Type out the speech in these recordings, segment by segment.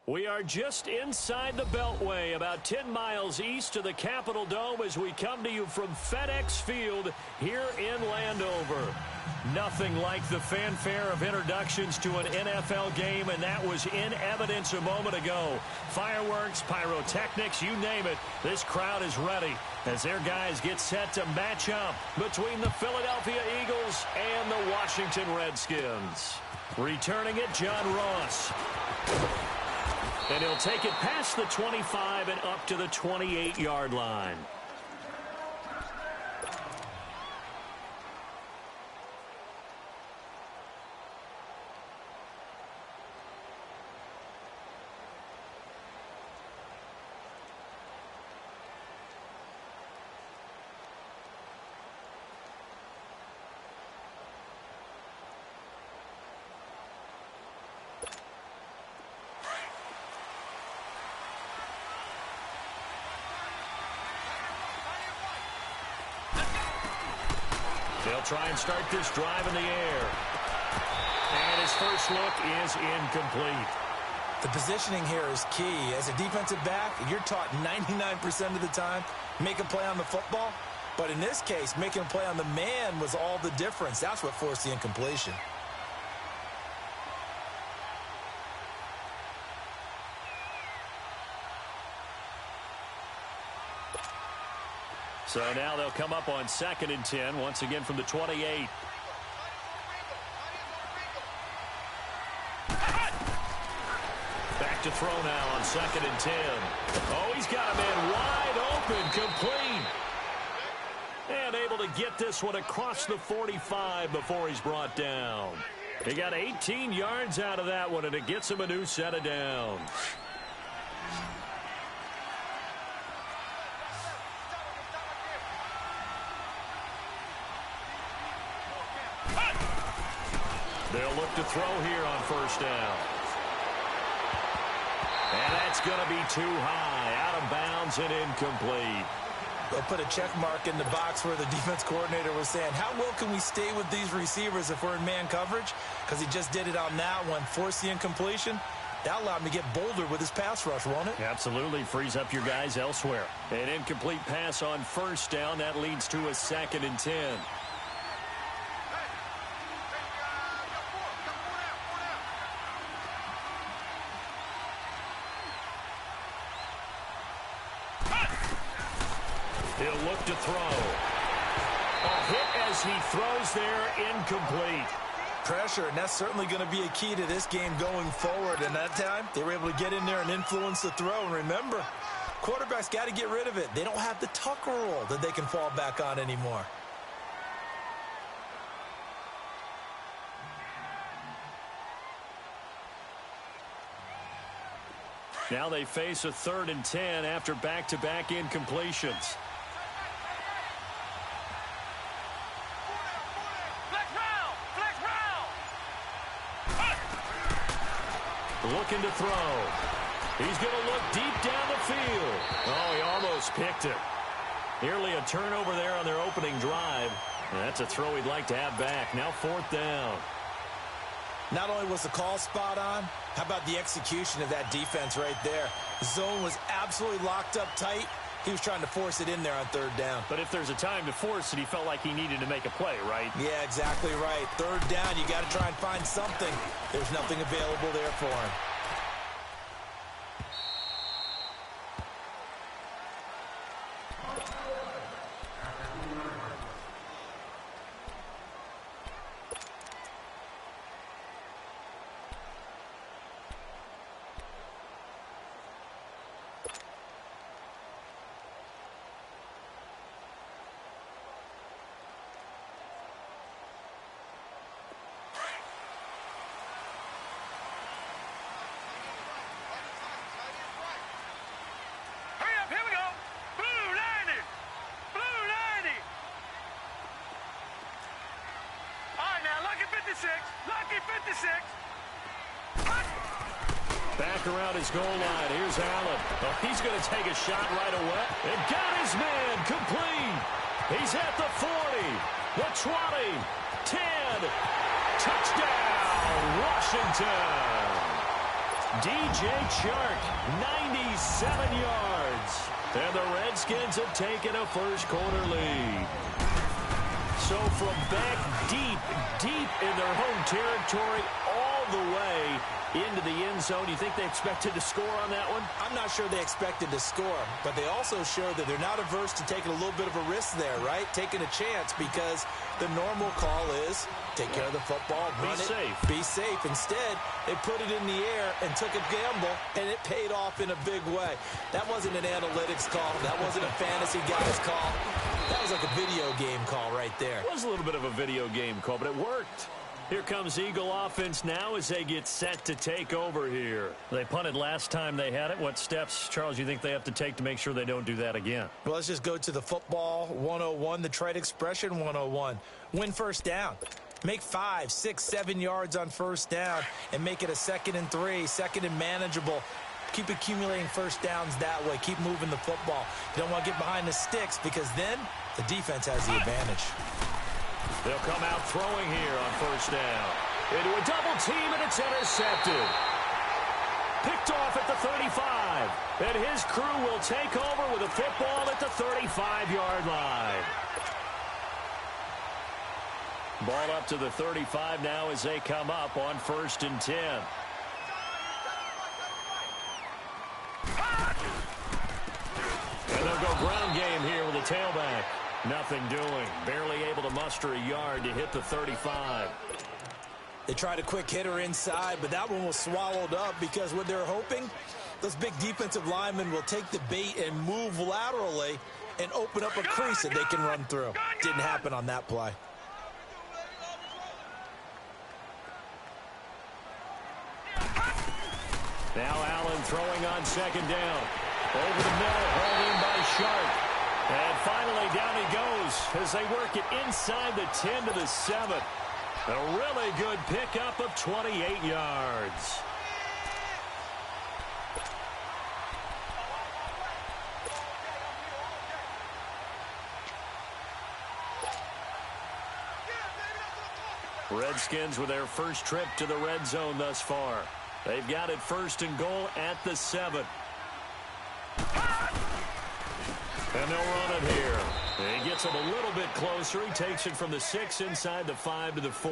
We are just inside the Beltway, about 10 miles east of the Capitol Dome as we come to you from FedEx Field here in Landover. Nothing like the fanfare of introductions to an NFL game, and that was in evidence a moment ago. Fireworks, pyrotechnics, you name it, this crowd is ready as their guys get set to match up between the Philadelphia Eagles and the Washington Redskins. Returning it, John Ross. And he'll take it past the 25 and up to the 28-yard line. They'll try and start this drive in the air. And his first look is incomplete. The positioning here is key. As a defensive back, you're taught 99% of the time, make a play on the football. But in this case, making a play on the man was all the difference. That's what forced the incompletion. So now they'll come up on 2nd and 10, once again from the 28. Back to throw now on 2nd and 10. Oh, he's got a man wide open, complete. And able to get this one across the 45 before he's brought down. He got 18 yards out of that one, and it gets him a new set of downs. They'll look to throw here on 1st down. And that's going to be too high, out of bounds and incomplete. They'll put a check mark in the box where the defense coordinator was saying, how well can we stay with these receivers if we're in man coverage? Because he just did it on that one, forced the incompletion. That allowed him to get bolder with his pass rush, won't it? Absolutely, frees up your guys elsewhere. An incomplete pass on 1st down, that leads to a 2nd and 10. He'll look to throw. A hit as he throws there, incomplete. Pressure, and that's certainly going to be a key to this game going forward. And that time, they were able to get in there and influence the throw. And remember, quarterbacks got to get rid of it. They don't have the tuck rule that they can fall back on anymore. Now they face a 3rd and 10 after back-to-back incompletions. Looking to throw. He's going to look deep down the field. Oh, he almost picked it. Nearly a turnover there on their opening drive. And that's a throw he'd like to have back. Now 4th down. Not only was the call spot on, how about the execution of that defense right there? The zone was absolutely locked up tight. He was trying to force it in there on 3rd down. But if there's a time to force it, he felt like he needed to make a play, right? Yeah, exactly right. 3rd down, you got to try and find something. There's nothing available there for him. Back around his goal line. Here's Allen. Oh, he's going to take a shot right away. And got his man complete. He's at the 40, the 20, 10. Touchdown, Washington. DJ Chark, 97 yards. And the Redskins have taken a first-quarter lead. So from back deep in their home territory, all the way into the end zone. You think they expected to score on that one? I'm not sure they expected to score, but they also showed that they're not averse to taking a little bit of a risk there, right? Taking a chance, because the normal call is take care of the football, run it, be safe. Instead, they put it in the air and took a gamble, and it paid off in a big way. That wasn't an analytics call. That wasn't a fantasy guy's call. That was like a video game call right there. It was a little bit of a video game call, but it worked. Here comes Eagle offense now as they get set to take over here. They punted last time they had it. What steps, Charles, you think they have to take to make sure they don't do that again? Well, let's just go to the football 101, the trite expression 101. Win first down. Make 5, 6, 7 yards on first down and make it a 2nd and 3, 2nd and manageable. Keep accumulating first downs that way. Keep moving the football. You don't want to get behind the sticks, because then the defense has the advantage. They'll come out throwing here on first down. Into a double team, and it's intercepted. Picked off at the 35. And his crew will take over with a football at the 35-yard line. Ball up to the 35 now as they come up on 1st and 10. And they'll go ground game here with a tailback. Nothing doing. Barely able to muster a yard to hit the 35. They tried a quick hitter inside, but that one was swallowed up, because what they're hoping, those big defensive linemen will take the bait and move laterally and open up a crease that they can run through. Didn't happen on that play. Now Allen throwing on 2nd down. Over the middle, hauled in by Sharp. And finally, down he goes as they work it inside the 10 to the 7. A really good pickup of 28 yards. Redskins with their first trip to the red zone thus far. They've got it 1st and goal at the 7. And they'll run it here. He gets him a little bit closer. He takes it from the 6 inside the 5 to the 4.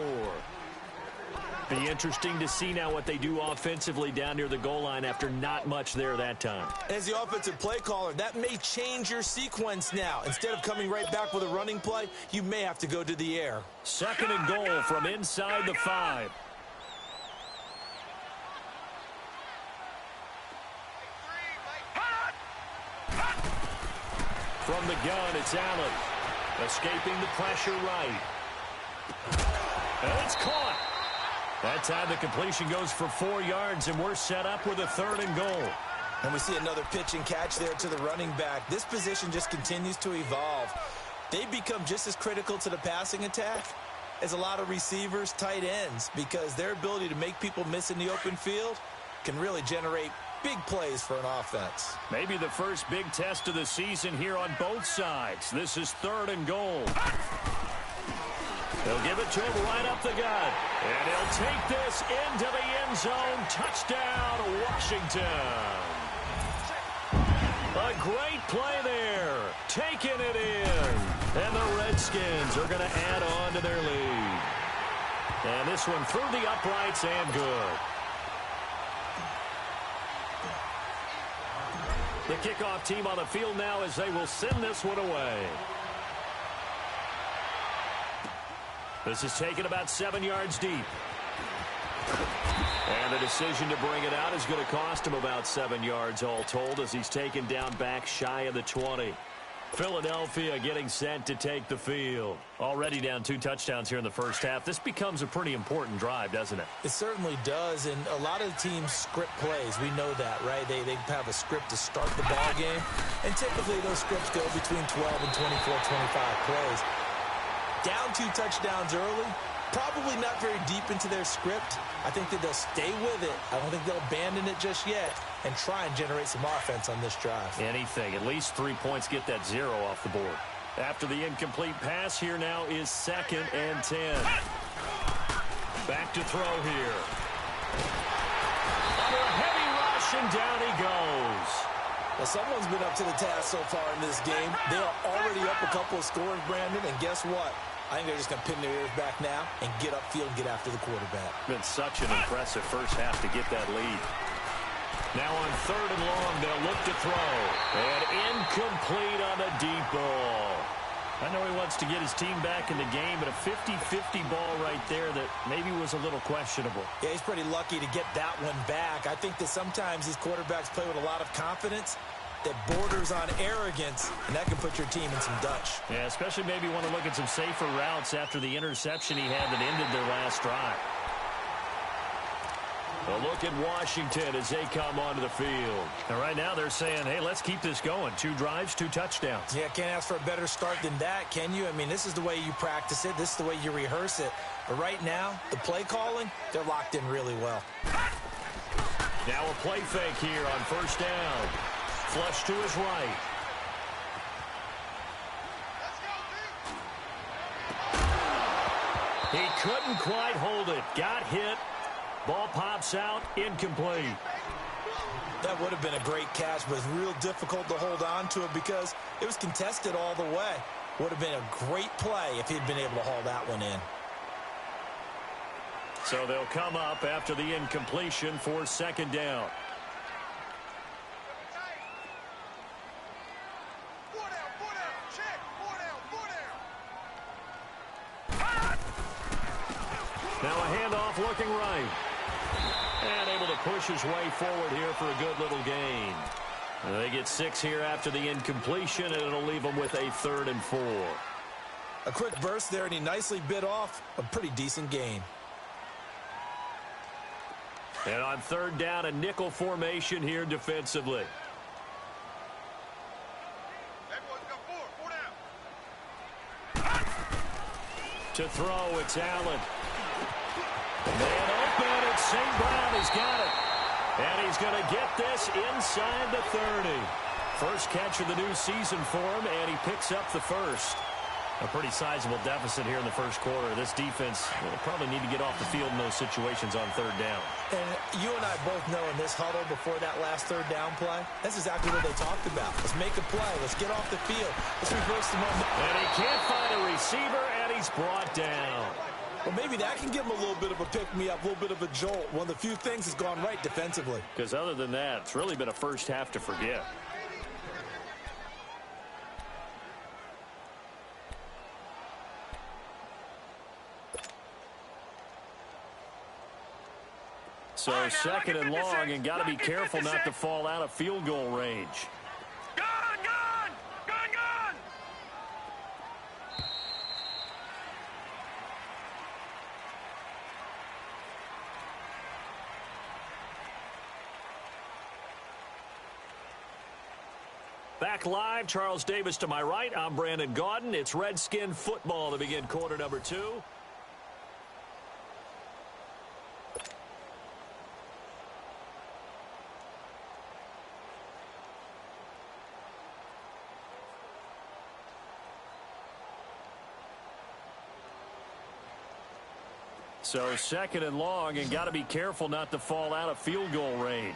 Be interesting to see now what they do offensively down near the goal line after not much there that time. As the offensive play caller, that may change your sequence now. Instead of coming right back with a running play, you may have to go to the air. 2nd and goal from inside the 5. From the gun, it's Allen. Escaping the pressure right. And it's caught. That time the completion goes for 4 yards, and we're set up with a 3rd and goal. And we see another pitch and catch there to the running back. This position just continues to evolve. They become just as critical to the passing attack as a lot of receivers, tight ends, because their ability to make people miss in the open field can really generate big plays for an offense. Maybe the first big test of the season here on both sides. This is 3rd and goal. They'll give it to him right up the gut. And he'll take this into the end zone. Touchdown, Washington. A great play there. Taking it in. And the Redskins are going to add on to their lead. And this one through the uprights and good. The kickoff team on the field now as they will send this one away. This is taken about 7 yards deep. And the decision to bring it out is going to cost him about 7 yards all told, as he's taken down back shy of the 20. Philadelphia getting set to take the field. Already down 2 touchdowns here in the first half. This becomes a pretty important drive, doesn't it? It certainly does, and a lot of the teams script plays. We know that, right? They have a script to start the ball game, and typically those scripts go between 12 and 24, 25 plays. Down 2 touchdowns early, probably not very deep into their script. I think that they'll stay with it. I don't think they'll abandon it just yet and try and generate some offense on this drive. Anything. At least 3 points, get that 0 off the board. After the incomplete pass, here now is 2nd and 10. Back to throw here. Under a heavy and down he goes. Well, someone's been up to the task so far in this game. They are already up a couple of scores, Brandon, and guess what? I think they're just going to pin their ears back now and get upfield and get after the quarterback. Been such an impressive first half to get that lead. Now on 3rd and long, they'll look to throw. And incomplete on a deep ball. I know he wants to get his team back in the game, but a 50-50 ball right there that maybe was a little questionable. Yeah, he's pretty lucky to get that one back. I think that sometimes these quarterbacks play with a lot of confidence that borders on arrogance, and that can put your team in some Dutch. Yeah, especially maybe want to look at some safer routes after the interception he had that ended their last drive. A look at Washington as they come onto the field. And right now they're saying, hey, let's keep this going. 2 drives, 2 touchdowns. Yeah, can't ask for a better start than that, can you? I mean, this is the way you practice it. This is the way you rehearse it. But right now, the play calling, they're locked in really well. Now a play fake here on 1st down. Flush to his right. He couldn't quite hold it. Got hit. Ball pops out, incomplete. That would have been a great catch, but it's real difficult to hold on to it because it was contested all the way. Would have been a great play if he'd been able to haul that one in. So they'll come up after the incompletion for 2nd down. Now a handoff looking right. And able to push his way forward here for a good little gain. And they get 6 here after the incompletion, and it'll leave them with a 3rd and 4. A quick burst there, and he nicely bit off a pretty decent gain. And on 3rd down, a nickel formation here defensively. To throw, it's Allen. Man open, it's St. Brown. He's got it. And he's going to get this inside the 30. First catch of the new season for him, and he picks up the first. A pretty sizable deficit here in the first quarter. This defense will probably need to get off the field in those situations on 3rd down. And you and I both know in this huddle before that last 3rd down play, that's exactly what they talked about. Let's make a play. Let's get off the field. Let's reverse the moment. And he can't find a receiver, and he's brought down. Well, maybe that can give him a little bit of a pick-me-up, a little bit of a jolt. One of the few things that's gone right defensively. Because other than that, it's really been a first half to forget. So 2nd and long, and got to be careful not to fall out of field goal range. Back live, Charles Davis to my right. I'm Brandon Gaudin. It's Redskin football to begin quarter number 2. So 2nd and long, and got to be careful not to fall out of field goal range.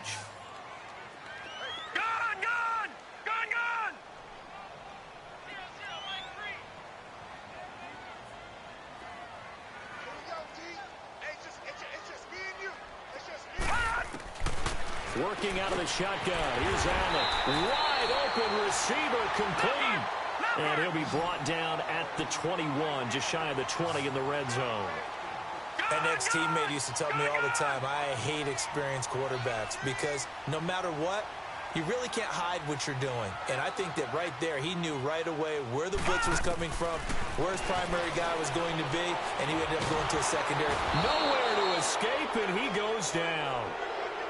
Working out of the shotgun. Here's Allen. Wide open receiver, complete. And he'll be brought down at the 21, just shy of the 20 in the red zone. An ex-teammate used to tell me all the time, I hate experienced quarterbacks because no matter what, you really can't hide what you're doing. And I think that right there, he knew right away where the blitz was coming from, where his primary guy was going to be, and he ended up going to a secondary. Nowhere to escape, and he goes down.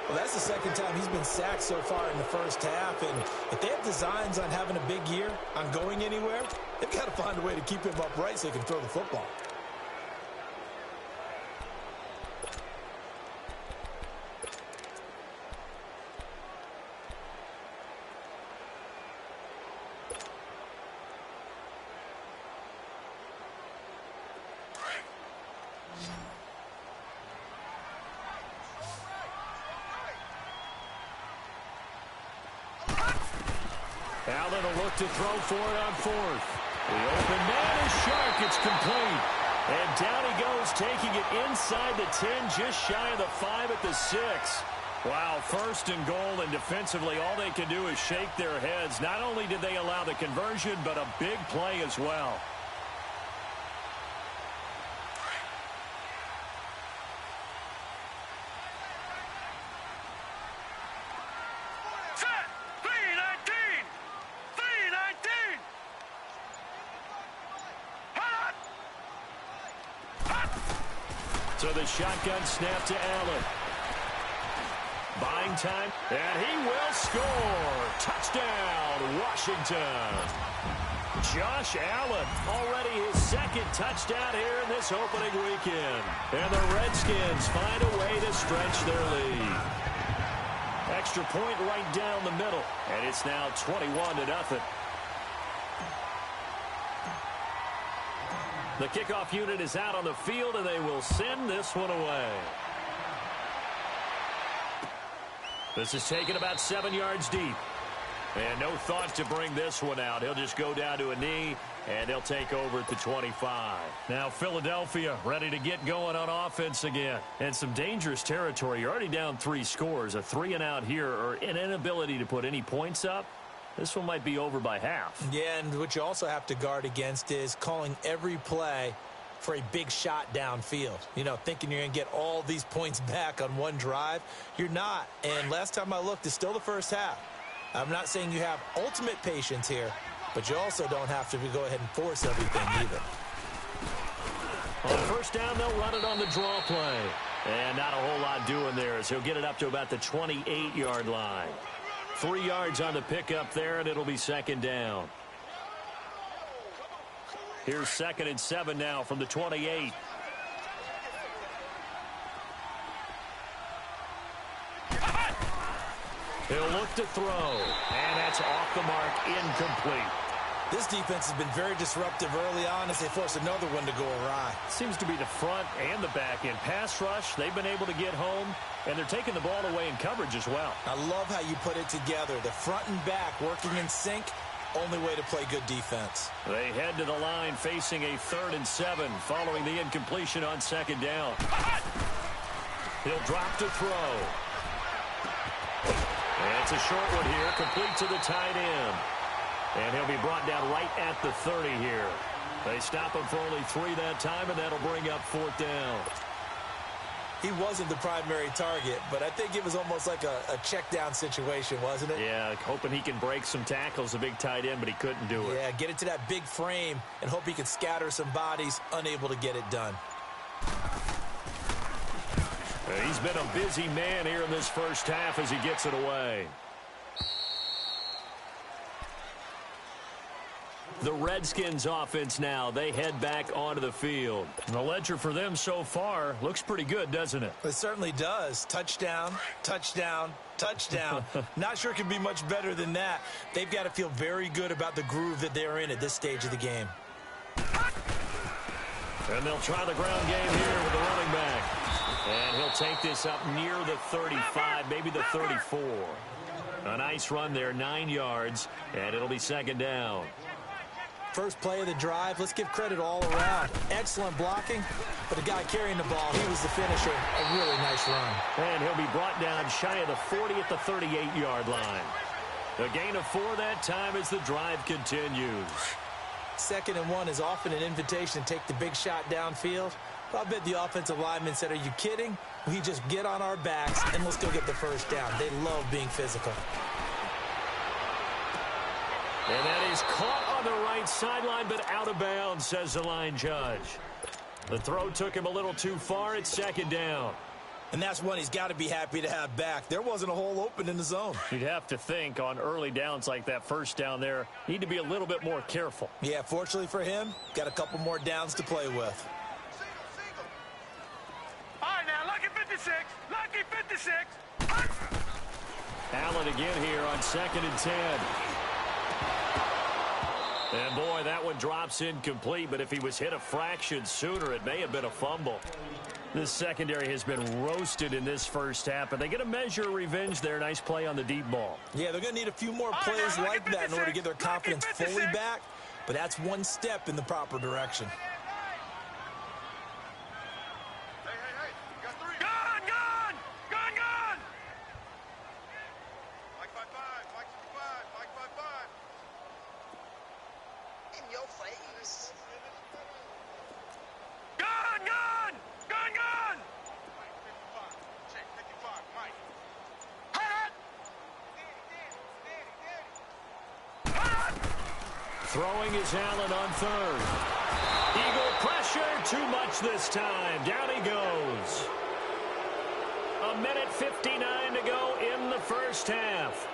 Well, that's the 2nd time he's been sacked so far in the first half, and if they have designs on having a big year, on going anywhere, they've got to find a way to keep him upright so he can throw the football. Allen will look to throw for it on fourth. The open man is sharp. It's complete. And down he goes, taking it inside the 10, just shy of the 5 at the 6. Wow, first and goal, and defensively all they can do is shake their heads. Not only did they allow the conversion, but a big play as well. So the shotgun snap to Allen. Buying time, and he will score. Touchdown, Washington. Josh Allen, already his second touchdown here in this opening weekend. And the Redskins find a way to stretch their lead. Extra point right down the middle, and it's now 21-0. The kickoff unit is out on the field, and they will send this one away. This is taken about 7 yards deep. And no thought to bring this one out. He'll just go down to a knee, and they'll take over at the 25. Now Philadelphia ready to get going on offense again. And some dangerous territory. You're already down 3 scores. A 3-and-out here, or an inability to put any points up. This one might be over by half. Yeah, and what you also have to guard against is calling every play for a big shot downfield. You know, thinking you're going to get all these points back on one drive. You're not. And last time I looked, it's still the first half. I'm not saying you have ultimate patience here, but you also don't have to go ahead and force everything either. On first down, they'll run it on the draw play. And not a whole lot doing there as he'll get it up to about the 28-yard line. 3 yards on the pickup there, and it'll be second down. Here's 2nd and 7 now from the 28. He'll look to throw, and that's off the mark, incomplete. This defense has been very disruptive early on as they force another one to go awry. Seems to be the front and the back end. Pass rush, they've been able to get home, and they're taking the ball away in coverage as well. I love how you put it together. The front and back working in sync, only way to play good defense. They head to the line facing a 3rd and 7 following the incompletion on 2nd down. He'll drop to throw. And it's a short one here, complete to the tight end. And he'll be brought down right at the 30 here. They stop him for only 3 that time, and that'll bring up 4th down. He wasn't the primary target, but I think it was almost like a check down situation, wasn't it? Yeah, hoping he can break some tackles, a big tight end, but he couldn't do it. Yeah, get it to that big frame and hope he can scatter some bodies, unable to get it done. He's been a busy man here in this first half as he gets it away. The Redskins offense now, they head back onto the field. The ledger for them so far looks pretty good, doesn't it? It certainly does. Touchdown, touchdown, touchdown. Not sure it can be much better than that. They've got to feel very good about the groove that they're in at this stage of the game. And they'll try the ground game here with the running back. And he'll take this up near the 35, maybe the 34. A nice run there, 9 yards, and it'll be second down. First play of the drive, let's give credit all around. Excellent blocking, but the guy carrying the ball, he was the finisher. A really nice run. And he'll be brought down shy of the 40 at the 38-yard line. A gain of 4 that time as the drive continues. 2nd and 1 is often an invitation to take the big shot downfield. I bet the offensive lineman said, are you kidding? We just get on our backs and let's go get the first down. They love being physical. And that is caught on the right sideline, but out of bounds, says the line judge. The throw took him a little too far. It's second down. And that's one he's got to be happy to have back. There wasn't a hole open in the zone. You'd have to think on early downs like that first down there, need to be a little bit more careful. Yeah, fortunately for him, got a couple more downs to play with. All right, now, lucky 56. Lucky 56. Allen again here on 2nd and 10. And, boy, that one drops incomplete, but if he was hit a fraction sooner, it may have been a fumble. This secondary has been roasted in this first half, but they get a measure of revenge there. Nice play on the deep ball. Yeah, they're going to need a few more plays like that in order to get their confidence fully back, but that's one step in the proper direction. Throwing is Allen on third. Eagle pressure, too much this time. Down he goes. 1:59 to go in the first half.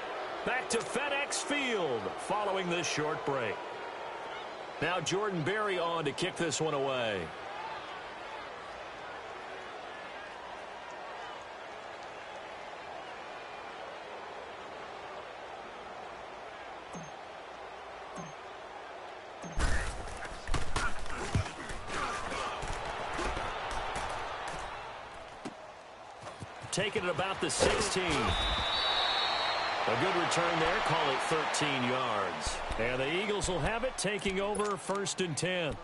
Back to FedEx Field following this short break. Now Jordan Berry on to kick this one away. Taking it about the 16. A good return there. Call it 13 yards. And the Eagles will have it, taking over 1st and 10.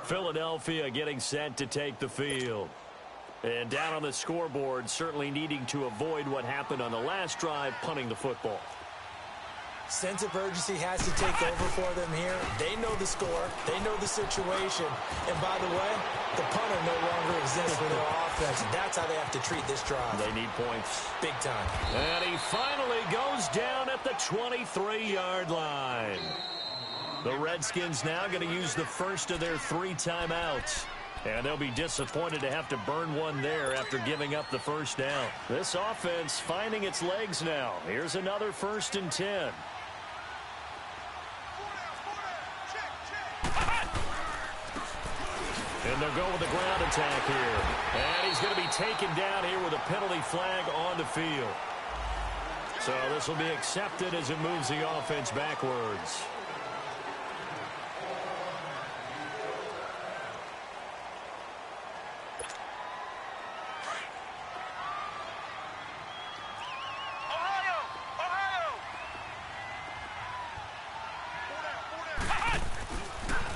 Philadelphia getting set to take the field. And down on the scoreboard, certainly needing to avoid what happened on the last drive, punting the football. Sense of urgency has to take over for them here. They know the score. They know the situation. And by the way, the punter no longer exists for their offense. That's how they have to treat this drive. They need points. Big time. And he finally goes down at the 23-yard line. The Redskins now going to use the first of their 3 timeouts. And they'll be disappointed to have to burn one there after giving up the first down. This offense finding its legs now. Here's another 1st and 10. And they'll go with the ground attack here. And he's going to be taken down here with a penalty flag on the field. So this will be accepted as it moves the offense backwards.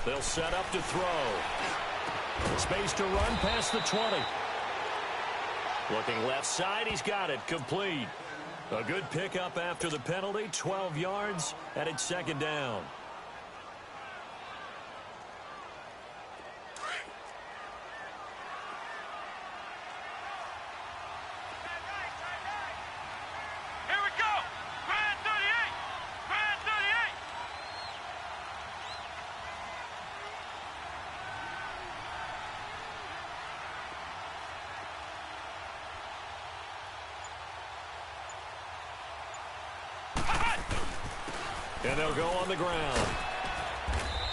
They'll set up to throw. Space to run past the 20. Looking left side, he's got it. Complete. A good pickup after the penalty. 12 yards, and it's 2nd down. And they'll go on the ground.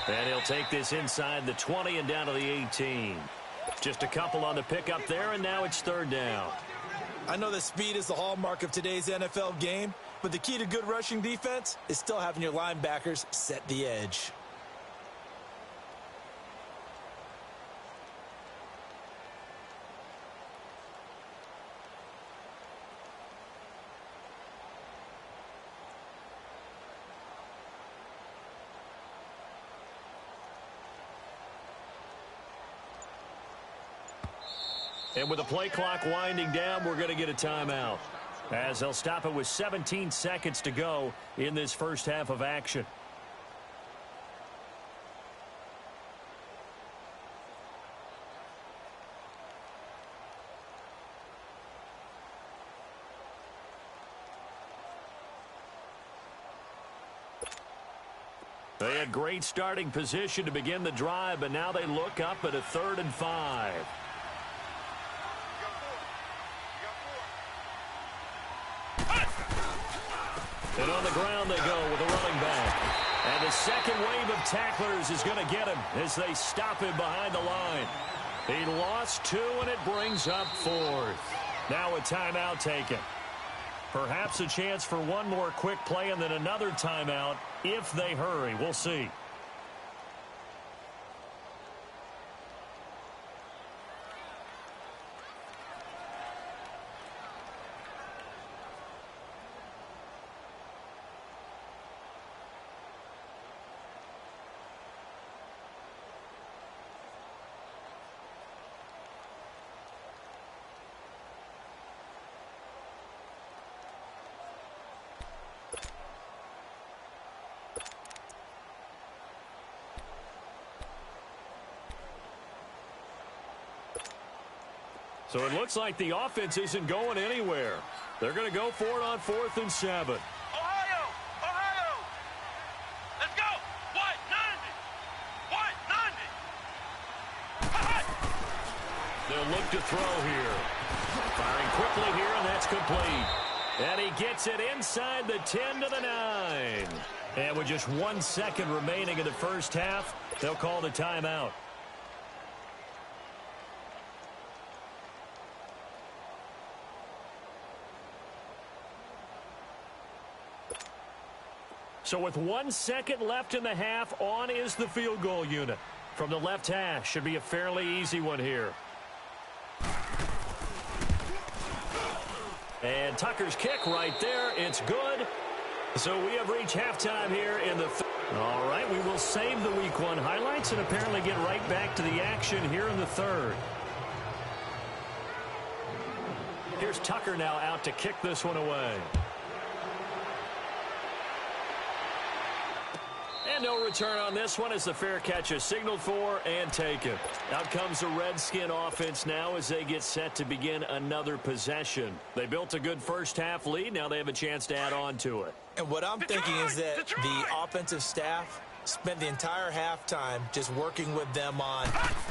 And he'll take this inside the 20 and down to the 18. Just a couple on the pickup there, and now it's 3rd down. I know that speed is the hallmark of today's NFL game, but the key to good rushing defense is still having your linebackers set the edge. And with the play clock winding down, we're going to get a timeout, as they'll stop it with 17 seconds to go in this first half of action. They had great starting position to begin the drive, but now they look up at a 3rd and 5. And on the ground they go with a running back. And the second wave of tacklers is going to get him as they stop him behind the line. He lost 2, and it brings up 4th. Now a timeout taken. Perhaps a chance for one more quick play and then another timeout if they hurry. We'll see. So it looks like the offense isn't going anywhere. They're going to go for it on 4th and 7. Ohio! Ohio! Let's go! White 90! White 90! They'll look to throw here. Firing quickly here, and that's complete. And he gets it inside the 10 to the 9. And with just 1 second remaining in the first half, they'll call the timeout. So with 1 second left in the half, on is the field goal unit. From the left hash, should be a fairly easy one here. And Tucker's kick right there. It's good. So we have reached halftime here in the all right, we will save the Week 1 highlights and apparently get right back to the action here in the third. Here's Tucker now out to kick this one away. And no return on this one as the fair catch is signaled for and taken. Out comes the Redskin offense now as they get set to begin another possession. They built a good first half lead. Now they have a chance to add on to it. And what I'm thinking is that the offensive staff spent the entire halftime just working with them on,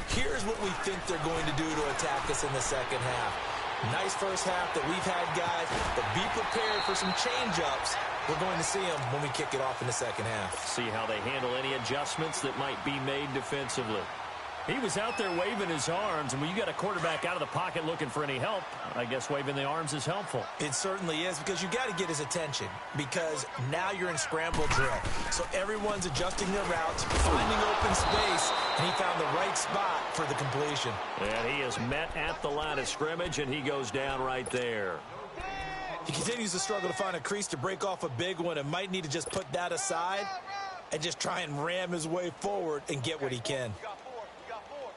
here's what we think they're going to do to attack us in the second half. Nice first half that we've had, guys, but be prepared for some change-ups. We're going to see them when we kick it off in the second half. See how they handle any adjustments that might be made defensively. He was out there waving his arms, and when you got a quarterback out of the pocket looking for any help, I guess waving the arms is helpful. It certainly is, because you got to get his attention, because now you're in scramble drill. So everyone's adjusting their routes, finding open space, and he found the right spot for the completion. And he is met at the line of scrimmage, and he goes down right there. He continues to struggle to find a crease to break off a big one and might need to just put that aside and just try and ram his way forward and get what he can. We got four.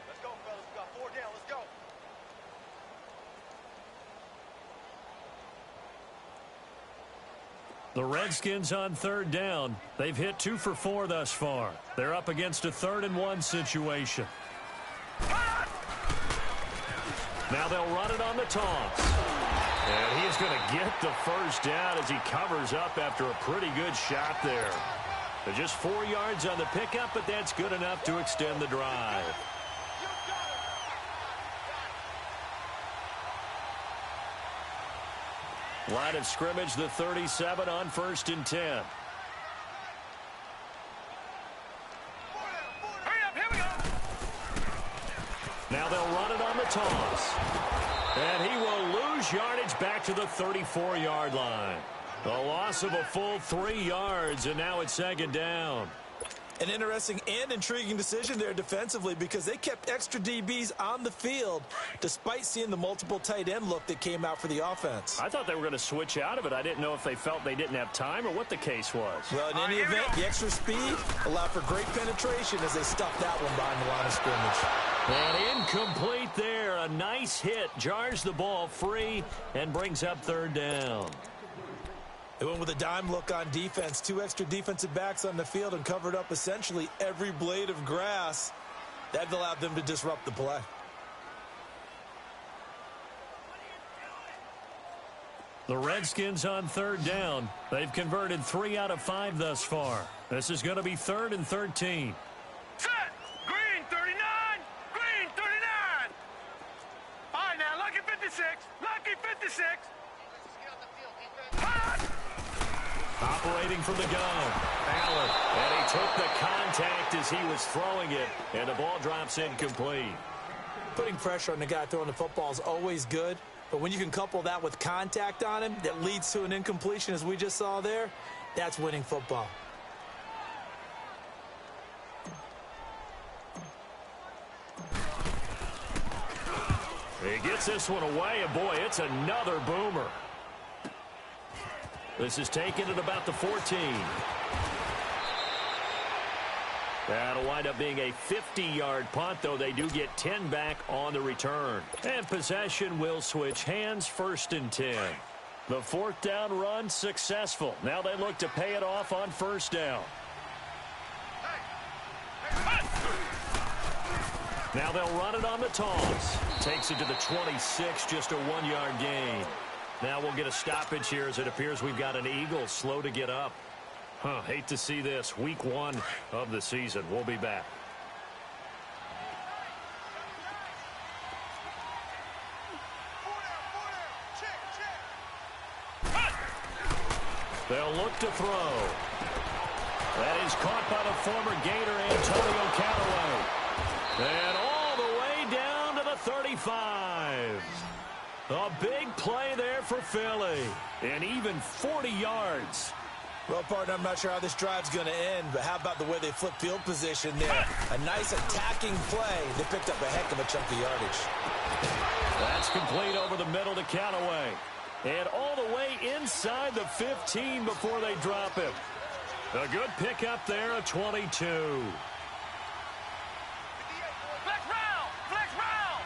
Let's go, fellas. We got 4 down. Let's go. The Redskins on 3rd down. They've hit 2 for 4 thus far. They're up against a 3rd and 1 situation. Now they'll run it on the toss. And he is going to get the first down as he covers up after a pretty good shot there. They're just 4 yards on the pickup, but that's good enough to extend the drive. Line of scrimmage, the 37 on 1st and 10. Hurry up, here we go. Now they'll run it on the toss. And he will lose yardage back to the 34-yard line. A loss of a full 3 yards, and now it's 2nd down. An interesting and intriguing decision there defensively, because they kept extra DBs on the field despite seeing the multiple tight end look that came out for the offense. I thought they were going to switch out of it. I didn't know if they felt they didn't have time or what the case was. Well, in any event, the extra speed allowed for great penetration as they stuffed that one behind the line of scrimmage. And incomplete there. A nice hit. Jars the ball free and brings up 3rd down. They went with a dime look on defense. 2 extra defensive backs on the field and covered up essentially every blade of grass. That allowed them to disrupt the play. The Redskins on 3rd down. They've converted 3 out of 5 thus far. This is going to be 3rd and 13. Set. Green 39. Green 39. All right, now, lucky 56. Lucky 56. Operating from the gun, Allen, and he took the contact as he was throwing it, and the ball drops incomplete. Putting pressure on the guy throwing the football is always good, but when you can couple that with contact on him that leads to an incompletion, as we just saw there, that's winning football. He gets this one away, and boy, it's another boomer. This is taken at about the 14. That'll wind up being a 50-yard punt, though they do get 10 back on the return. And possession will switch hands, 1st and 10. The 4th down run successful. Now they look to pay it off on 1st down. Now they'll run it on the toss. Takes it to the 26, just a 1-yard gain. Now we'll get a stoppage here as it appears we've got an Eagle slow to get up. Hate to see this. Week 1 of the season. We'll be back. They'll look to throw. That is caught by the former Gator, Antonio Callaway. And all the way down to the 35. A big play there for Philly. And even 40 yards. Well, partner, I'm not sure how this drive's going to end, but how about the way they flip field position there? A nice attacking play. They picked up a heck of a chunk of yardage. That's complete over the middle to Callaway. And all the way inside the 15 before they drop him. A good pickup there, a 22. Flex round! Flex round!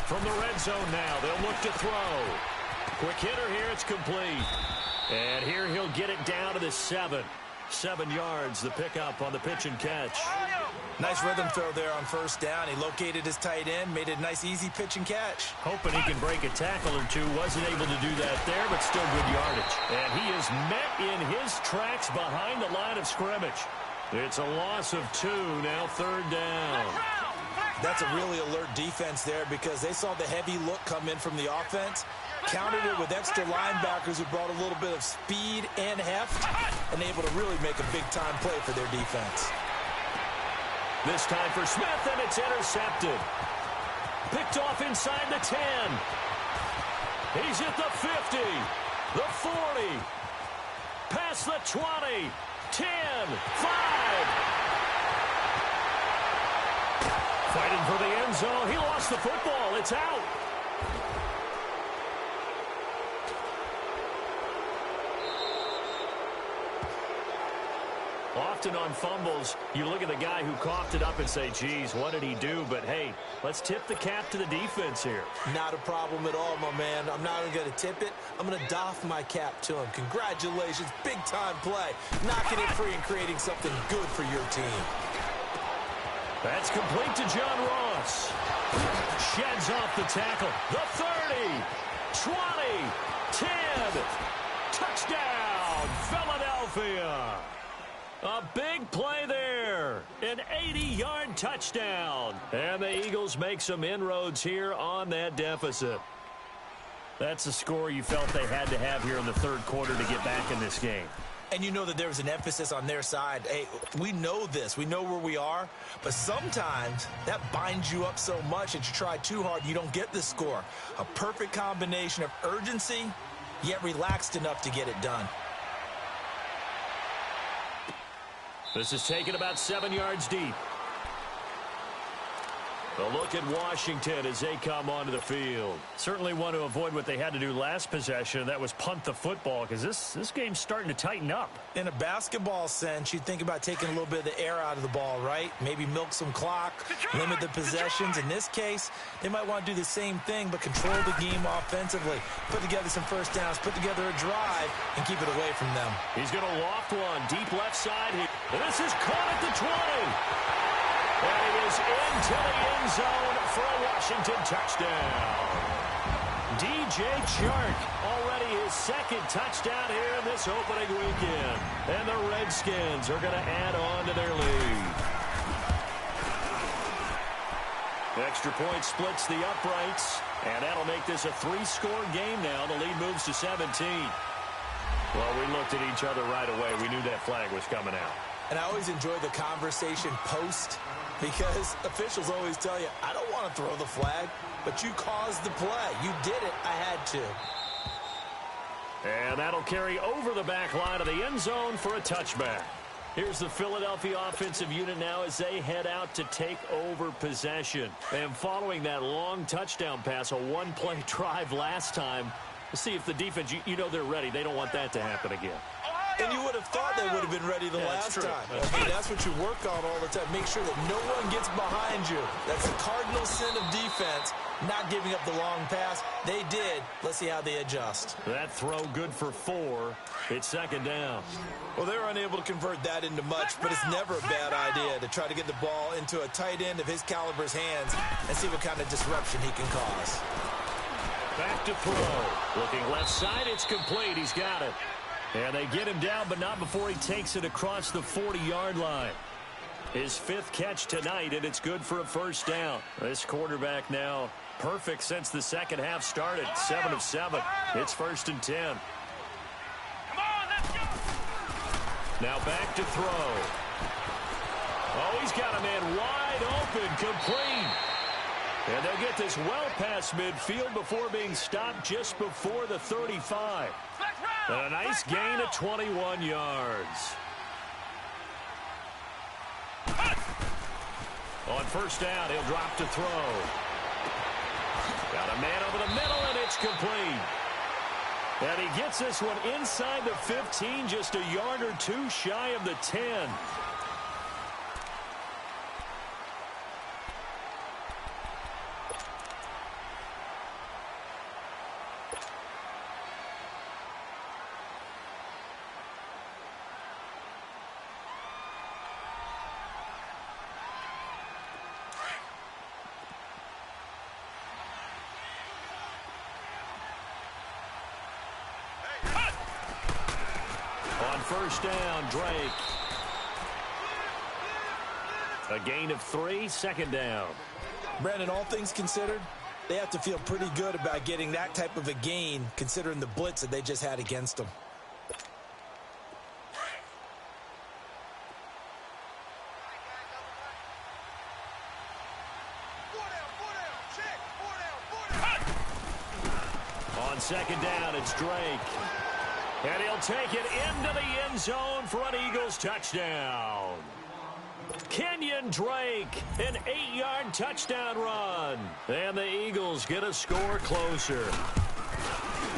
From the red zone now, they'll look to throw. Quick hitter here, it's complete. And here he'll get it down to the 7. 7 yards, the pickup on the pitch and catch. Nice rhythm throw there on first down. He located his tight end, made it a nice, easy pitch and catch. Hoping he can break a tackle or two. Wasn't able to do that there, but still good yardage. And he is met in his tracks behind the line of scrimmage. It's a loss of 2, now 3rd down. That's a really alert defense there because they saw the heavy look come in from the offense, countered it with extra linebackers who brought a little bit of speed and heft, and able to really make a big-time play for their defense. This time for Smith, and it's intercepted. Picked off inside the 10. He's at the 50, the 40, past the 20, 10, 5. Fighting for the end zone. He lost the football. It's out. Often on fumbles, you look at the guy who coughed it up and say, geez, what did he do? But, hey, let's tip the cap to the defense here. Not a problem at all, my man. I'm not even going to tip it. I'm going to doff my cap to him. Congratulations. Big-time play. Knocking it free and creating something good for your team. That's complete to John Ross. Sheds off the tackle. The 30, 20, 10. Touchdown, Philadelphia. A big play there. An 80-yard touchdown. And the Eagles make some inroads here on that deficit. That's the score you felt they had to have here in the 3rd quarter to get back in this game. And you know that there was an emphasis on their side. Hey, we know this. We know where we are. But sometimes that binds you up so much that you try too hard, you don't get the score. A perfect combination of urgency, yet relaxed enough to get it done. This is taken about 7 yards deep. A look at Washington as they come onto the field. Certainly want to avoid what they had to do last possession. That was punt the football because this game's starting to tighten up. In a basketball sense, you think about taking a little bit of the air out of the ball, right? Maybe milk some clock, limit the possessions. In this case, they might want to do the same thing but control the game offensively. Put together some first downs, put together a drive, and keep it away from them. He's going to loft one deep left side here. This is caught at the 20. And it is into the end zone for a Washington touchdown. DJ Chark, already his 2nd touchdown here in this opening weekend. And the Redskins are going to add on to their lead. Extra point splits the uprights, and that'll make this a 3-score game now. The lead moves to 17. Well, we looked at each other right away. We knew that flag was coming out. And I always enjoy the conversation post because officials always tell you, I don't want to throw the flag, but you caused the play. You did it. I had to. And that'll carry over the back line of the end zone for a touchback. Here's the Philadelphia offensive unit now as they head out to take over possession. And following that long touchdown pass, a 1-play drive last time, let's see if the defense, you know they're ready. They don't want that to happen again. And you would have thought they would have been ready the last time. That's what you work on all the time. Make sure that no one gets behind you. That's the cardinal sin of defense, not giving up the long pass. They did. Let's see how they adjust. That throw good for 4. It's second down. Well, they're unable to convert that into much, but it's never a bad idea to try to get the ball into a tight end of his caliber's hands and see what kind of disruption he can cause. Back to throw. Looking left side, it's complete. He's got it. And they get him down, but not before he takes it across the 40-yard line. His 5th catch tonight, and it's good for a first down. This quarterback now perfect since the second half started. 7 of 7. It's 1st and 10. Come on, let's go. Now back to throw. Oh, he's got a man wide open, complete. And they'll get this well past midfield before being stopped just before the 35. And a nice gain of 21 yards. On first down, he'll drop to throw. Got a man over the middle, and it's complete. And he gets this one inside the 15, just a yard or 2 shy of the 10. First down, Drake. A gain of 3, second down. Brandon, all things considered, they have to feel pretty good about getting that type of a gain, considering the blitz that they just had against them. On second down, it's Drake. And he'll take it into the end zone for an Eagles touchdown. Kenyon Drake, an 8-yard touchdown run. And the Eagles get a score closer.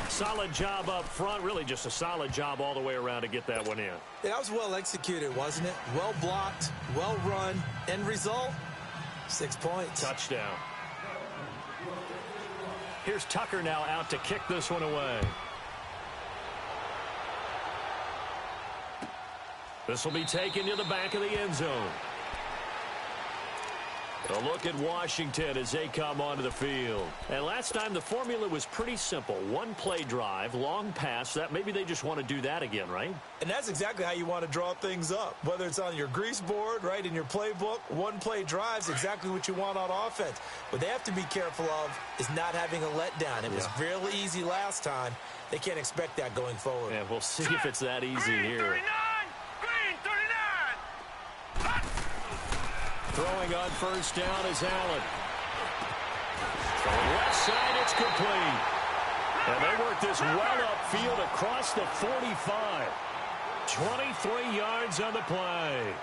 Solid job up front. Really just a solid job all the way around to get that one in. That was well executed, wasn't it? Well blocked, well run. End result, 6 points. Touchdown. Here's Tucker now out to kick this one away. This will be taken to the back of the end zone. A look at Washington as they come onto the field. And last time the formula was pretty simple. One play drive, long pass. That maybe they just want to do that again, right? And that's exactly how you want to draw things up. Whether it's on your grease board, right, in your playbook, one play drive is exactly what you want on offense. What they have to be careful of is not having a letdown. It was really easy last time. They can't expect that going forward. Yeah, we'll see if it's that easy here. Throwing on first down is Allen. From left side, it's complete. And they work this well upfield across the 45. 23 yards on the play.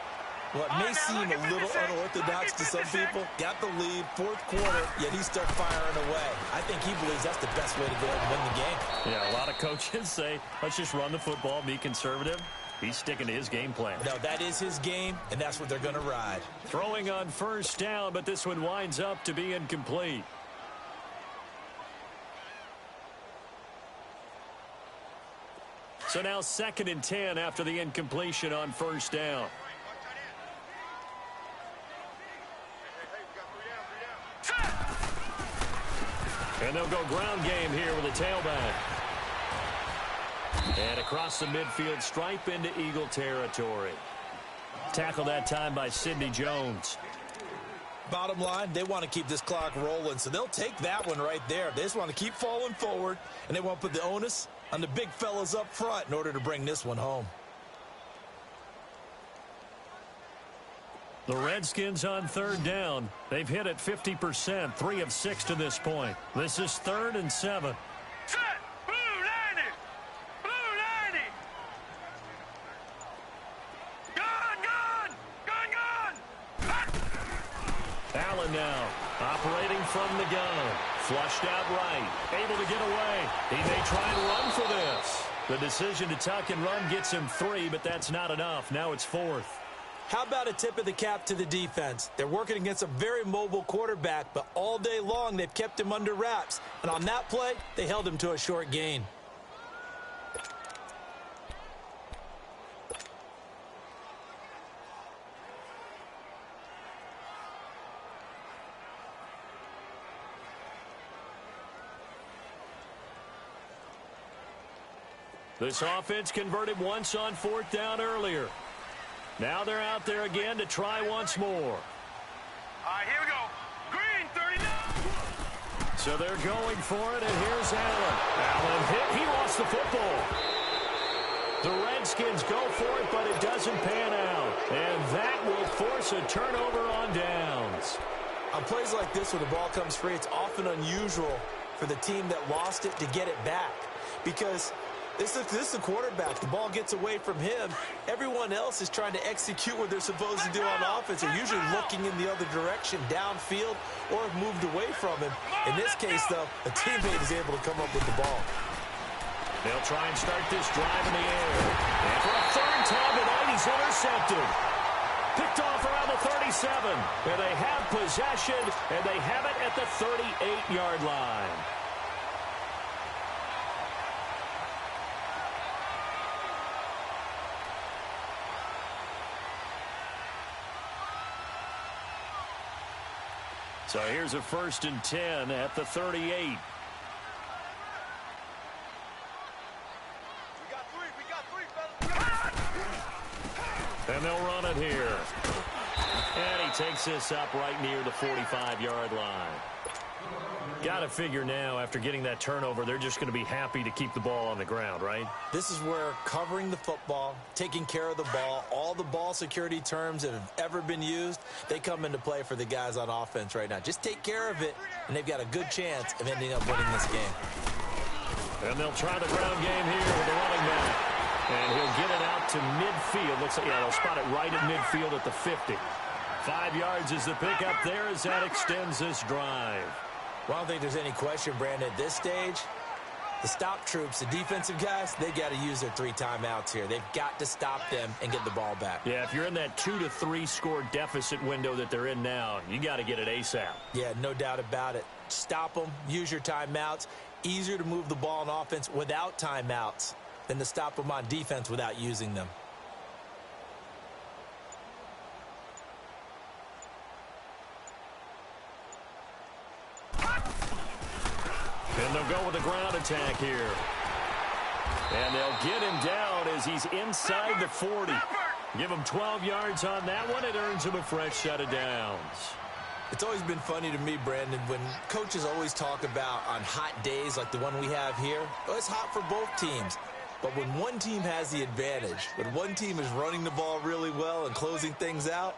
Well, it may seem a little unorthodox to some people. Got the lead, 4th quarter, yet he started firing away. I think he believes that's the best way to go and win the game. Yeah, a lot of coaches say, let's just run the football, be conservative. He's sticking to his game plan. No, that is his game, and that's what they're going to ride. Throwing on first down, but this one winds up to be incomplete. So now 2nd and 10 after the incompletion on first down. And they'll go ground game here with a tailback. And across the midfield stripe into Eagle territory. Tackle that time by Sidney Jones. Bottom line, they want to keep this clock rolling, so they'll take that one right there. They just want to keep falling forward, and they want to put the onus on the big fellas up front in order to bring this one home. The Redskins on 3rd down. They've hit it 50%, 3 of 6 to this point. This is 3rd and 7. Set! Blue 90! Blue 90! Gun! Allen now operating from the gun. Flushed out right. Able to get away. He may try and run for this. The decision to tuck and run gets him 3, but that's not enough. Now it's 4th. How about a tip of the cap to the defense? They're working against a very mobile quarterback, but all day long they've kept him under wraps. And on that play, they held him to a short gain. This offense converted once on 4th down earlier. Now they're out there again to try once more. All right, here we go. Green, 39. So they're going for it, and here's Allen. Allen hit. He lost the football. The Redskins go for it, but it doesn't pan out. And that will force a turnover on downs. On plays like this where the ball comes free, it's often unusual for the team that lost it to get it back. Because this is the quarterback. The ball gets away from him. Everyone else is trying to execute what they're supposed to do on offense. They're usually looking in the other direction, downfield, or have moved away from him. In this case, though, a teammate is able to come up with the ball. They'll try and start this drive in the air. And for a 3rd time tonight, he's intercepted. Picked off around the 37. And they have possession, and they have it at the 38-yard line. So here's a 1st and 10 at the 38. We got three, fellas. And they'll run it here. And he takes this up right near the 45-yard line. Got to figure now, after getting that turnover, they're just going to be happy to keep the ball on the ground, right? This is where covering the football, taking care of the ball, all the ball security terms that have ever been used, they come into play for the guys on offense right now. Just take care of it, and they've got a good chance of ending up winning this game. And they'll try the ground game here with the running back. And he'll get it out to midfield. Looks like, yeah, they'll spot it right at midfield at the 50. 5 yards is the pickup there as that extends this drive. Well, I don't think there's any question, Brandon, at this stage, the stop troops, the defensive guys, they've got to use their 3 timeouts here. They've got to stop them and get the ball back. Yeah, if you're in that 2 to 3 score deficit window that they're in now, you got to get it ASAP. Yeah, no doubt about it. Stop them, use your timeouts. Easier to move the ball on offense without timeouts than to stop them on defense without using them. And they'll go with a ground attack here. And they'll get him down as he's inside the 40. Give him 12 yards on that one. It earns him a fresh set of downs. It's always been funny to me, Brandon, when coaches always talk about on hot days like the one we have here, well, it's hot for both teams. But when one team has the advantage, when one team is running the ball really well and closing things out,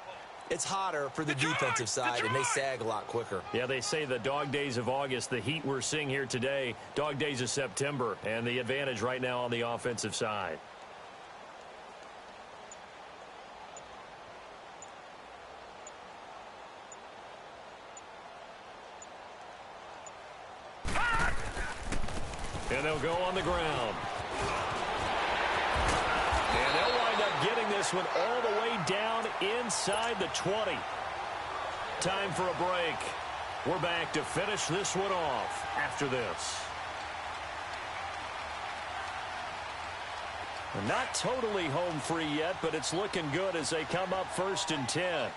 it's hotter for the defensive side, and they sag a lot quicker. Yeah, they say the dog days of August, the heat we're seeing here today, dog days of September, and the advantage right now on the offensive side. And they'll go on the ground. And they'll wind up getting this one all the way down inside the 20. Time for a break. We're back to finish this one off after this. Not totally home free yet, but it's looking good as they come up 1st and 10.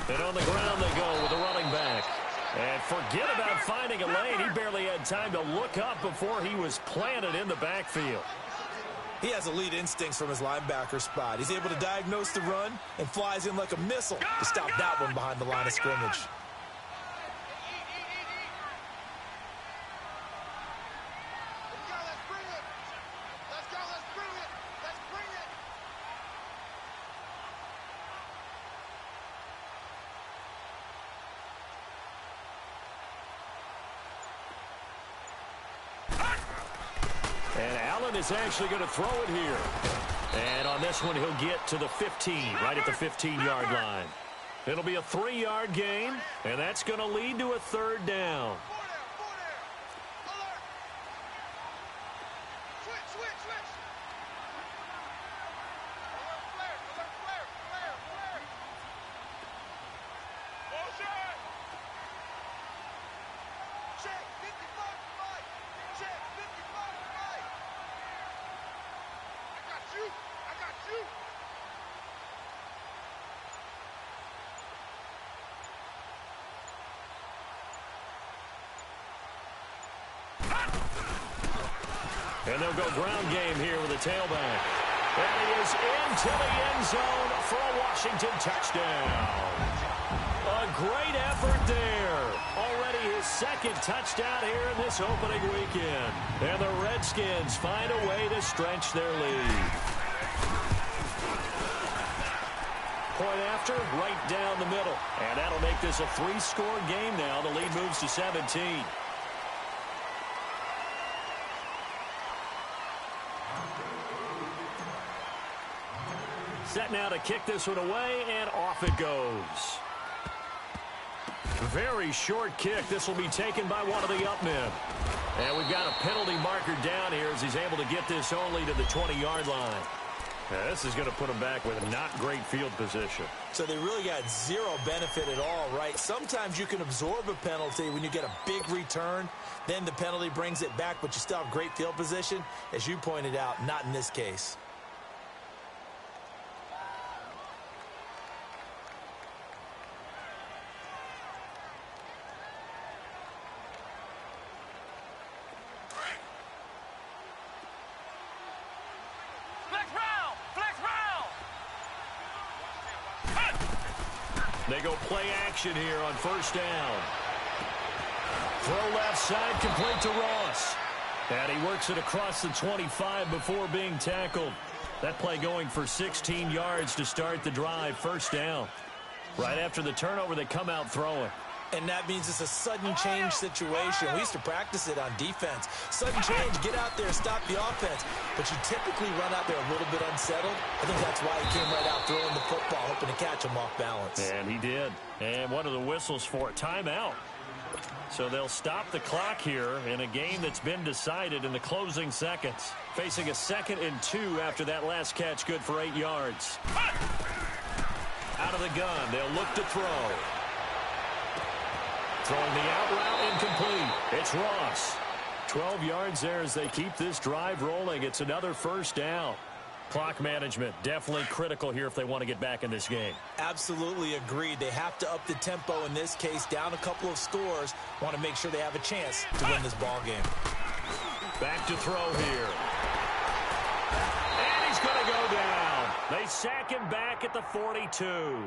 And on the ground they go with a running back. And forget about finding a lane. He barely had time to look up before he was planted in the backfield. He has elite instincts from his linebacker spot. He's able to diagnose the run and flies in like a missile to stop that one behind the line of scrimmage. And Allen is actually going to throw it here. And on this one, he'll get to the 15, right at the 15-yard line. It'll be a 3-yard gain, and that's going to lead to a 3rd down. And they'll go ground game here with a tailback. And he is into the end zone for a Washington touchdown. A great effort there. Already his 2nd touchdown here in this opening weekend. And the Redskins find a way to stretch their lead. Point after, right down the middle. And that'll make this a 3-score game now. The lead moves to 17. Set now to kick this one away, and off it goes. Very short kick. This will be taken by one of the up men. And we've got a penalty marker down here as he's able to get this only to the 20-yard line. Now, this is going to put him back with not great field position. So they really got zero benefit at all, right? Sometimes you can absorb a penalty when you get a big return. Then the penalty brings it back, but you still have great field position. As you pointed out, not in this case. They go play action here on 1st down. Throw left side, complete to Ross. And he works it across the 25 before being tackled. That play going for 16 yards to start the drive. 1st down. Right after the turnover, they come out throwing. And that means it's a sudden change situation. We used to practice it on defense. Sudden change, get out there, stop the offense. But you typically run out there a little bit unsettled. I think that's why he came right out throwing the football, hoping to catch him off balance. And he did. And what are the whistles for? Timeout. So they'll stop the clock here in a game that's been decided in the closing seconds. Facing a 2nd and 2 after that last catch, good for 8 yards. Out of the gun, they'll look to throw. Throwing the out route, incomplete. It's Ross. 12 yards there as they keep this drive rolling. It's another 1st down. Clock management definitely critical here if they want to get back in this game. Absolutely agreed. They have to up the tempo in this case. Down a couple of scores. Want to make sure they have a chance to win this ball game. Back to throw here. And he's going to go down. They sack him back at the 42.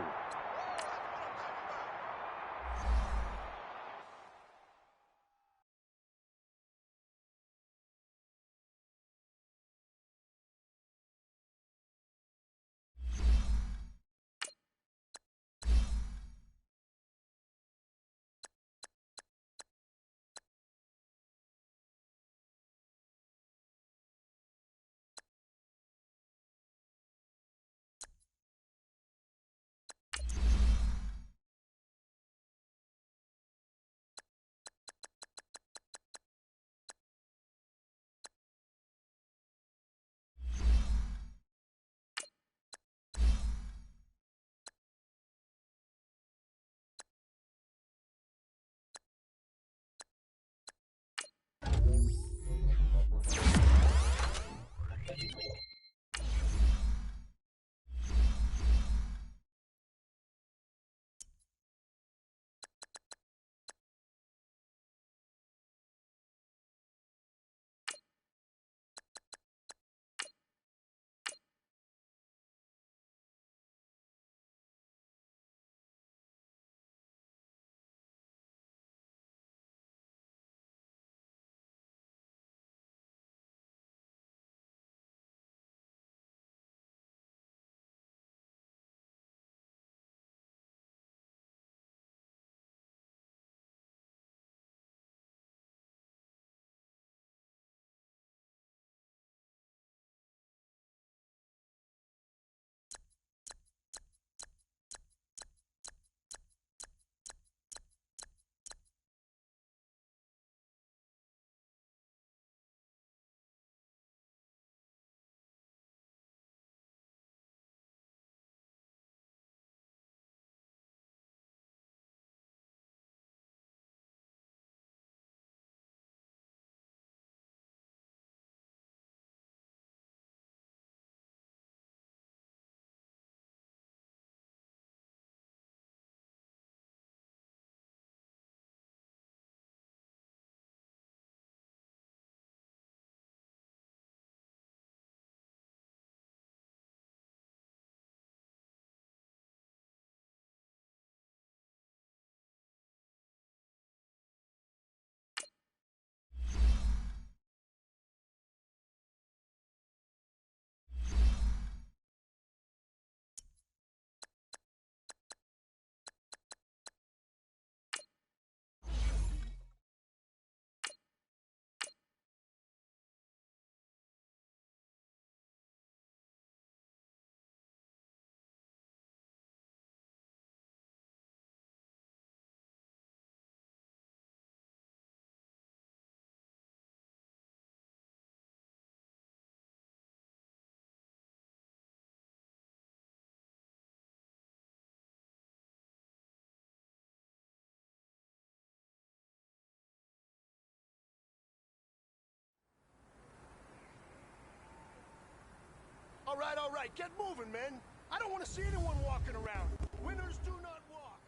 all right. Get moving, man. I don't want to see anyone walking around. Winners do not walk.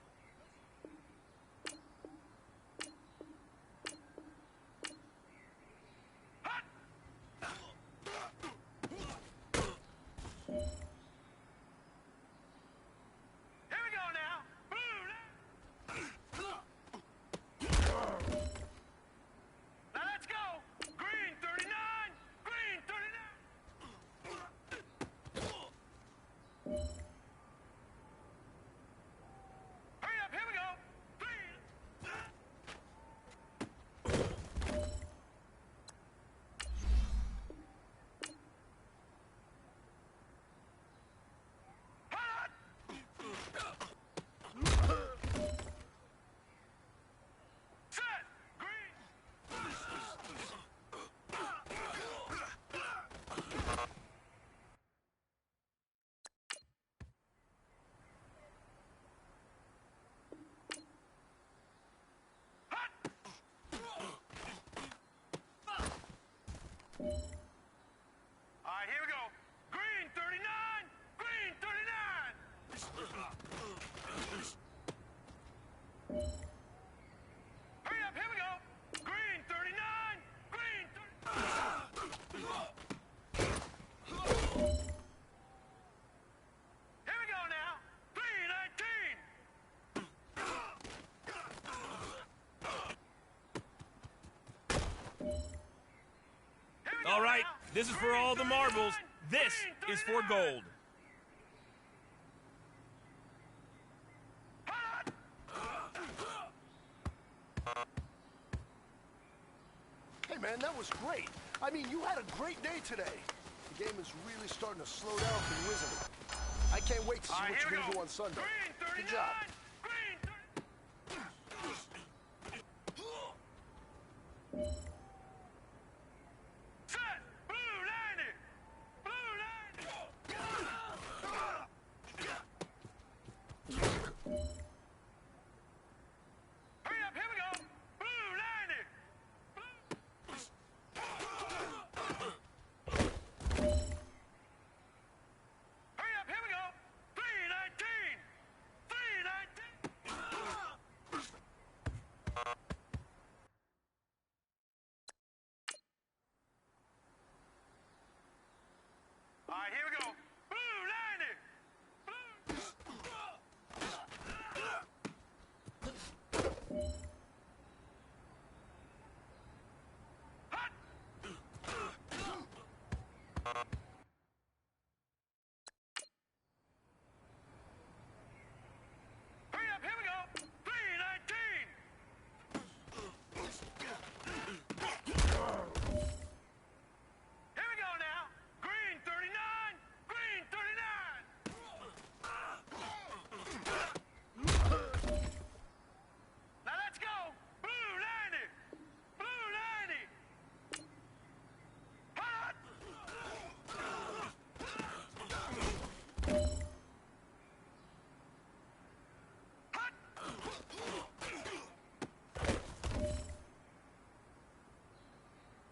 Here we go now. Now let's go. Green 39. Green 39. Hurry up, here we go. Green. Hot. Set. Green. All right, here we go. Green 39. Green 39. Hurry up, here we go. Green 39. Green 39. Here we go now. 319. Here we go All right, now. this is for all the marbles. This is for gold. Hey, man, that was great. I mean, you had a great day today. The game is really starting to slow down for you, isn't it? I can't wait to see what you're going to do on Sunday. Good job. Set! Blue 90! Blue 90! Hurry up, here we go! Blue 90! Hurry up, here we go! 319! 319! All right, here we go. Blue 90! Hot! Hurry up, here we go. 319! Here we go now. Green 39. Green 39. Now let's go. Blue 90. Blue 90. Hot. Hot.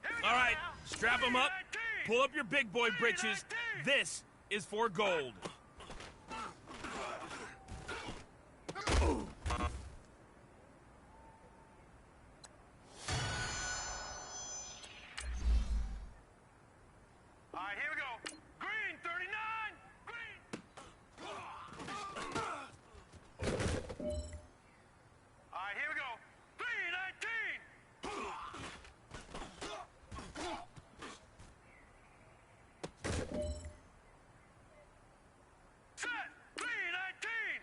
Here we go All right, now. strap them up. 319. Pull up your big boy britches. This is for gold. All right, here we go. Green 39. Green. All right, here we go. 319. Set. 319.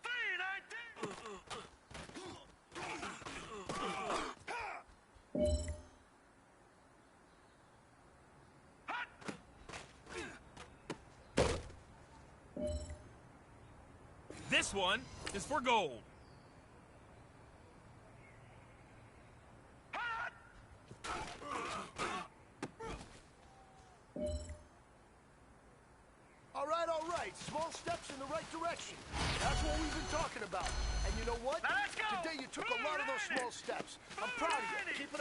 319. Hot. This one is for gold. Hot. All right. Small steps in the right direction. That's what we've been talking about. And you know what? Now let's go. Today you took a lot of those small steps. I'm proud of you. Keep